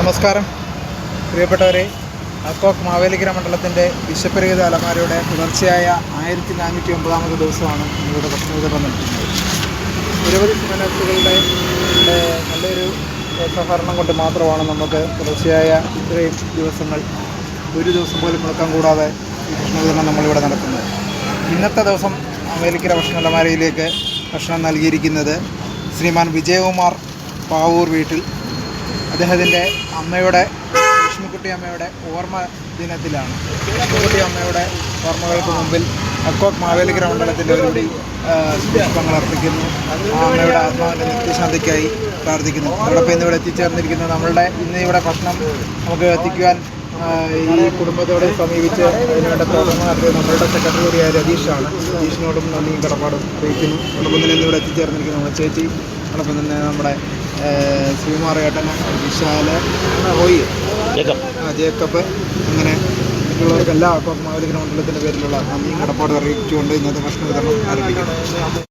നമസ്കാരം പ്രിയപ്പെട്ടവരെ, അക്കോക്ക് മാവേലിക്കര മണ്ഡലത്തിൻ്റെ വിശപ്പരഹിത അലമാരയുടെ തുടർച്ചയായ 1409 ദിവസമാണ് ഇവിടെ ഭക്ഷണ വിതരണം നടത്തുന്നത്. നിരവധി മനസ്സുകളുടെ നല്ലൊരു സഹകരണം കൊണ്ട് മാത്രമാണ് നമുക്ക് തുടർച്ചയായ ഇത്രയും ദിവസങ്ങൾ ഒരു ദിവസം പോലും മുടക്കം കൂടാതെ ഈ ഭക്ഷണ വിതരണം നമ്മളിവിടെ നടത്തുന്നത്. ഇന്നത്തെ ദിവസം മാവേലിക്കര ഭക്ഷണ അലമാരയിലേക്ക് ഭക്ഷണം നൽകിയിരിക്കുന്നത് ശ്രീമാൻ വിജയകുമാർ പാവൂർ വീട്ടിൽ. അദ്ദേഹത്തിൻ്റെ അമ്മയുടെ ലക്ഷ്മിക്കുട്ടി അമ്മയുടെ ഓർമ്മ ദിനത്തിലാണ്. ലക്ഷ്മിക്കുട്ടി അമ്മയുടെ ഓർമ്മകൾക്ക് മുമ്പിൽ അക്കോക്ക് മാവേലിക്കര മണ്ഡലത്തിൻ്റെ ഒരുപടി പുഷ്പങ്ങൾ അർപ്പിക്കുന്നു. അമ്മയുടെ ആത്മാവിൻ്റെ നിത്യശാന്തിക്കായി പ്രാർത്ഥിക്കുന്നു. അതോടൊപ്പം ഇന്നിവിടെ എത്തിച്ചേർന്നിരിക്കുന്നത് നമ്മളുടെ ഇവിടെ ഭക്ഷണം നമുക്ക് എത്തിക്കുവാൻ ഈ കുടുംബത്തോടെ സമീപിച്ച് അതിനുവേണ്ട പ്രവർത്തനം നടത്തിയ നമ്മളുടെ സെക്രട്ടറി കൂടിയായ രതീഷാണ്. രതീഷിനോടും നന്ദിയും കടപ്പാടും അറിയിക്കുന്നു. അതോടൊപ്പം തന്നെ ഇന്നിവിടെ എത്തിച്ചേർന്നിരിക്കുന്ന നമ്മുടെ ചേച്ചി, അതോടൊപ്പം തന്നെ നമ്മുടെ ശ്രീകുമാർ ഏട്ടൻ, വിശാല്, ജേക്കബ്, അങ്ങനെ മറ്റുള്ളവർക്കെല്ലാം അക്കോക്ക് മാവേലിക്കര മണ്ഡലത്തിൻ്റെ പേരിലുള്ള നന്ദിയും കടപ്പാടും അറിയിച്ചുകൊണ്ട് ഇന്നത്തെ ഭക്ഷണ വിതരണം ആരംഭിക്കുന്നു.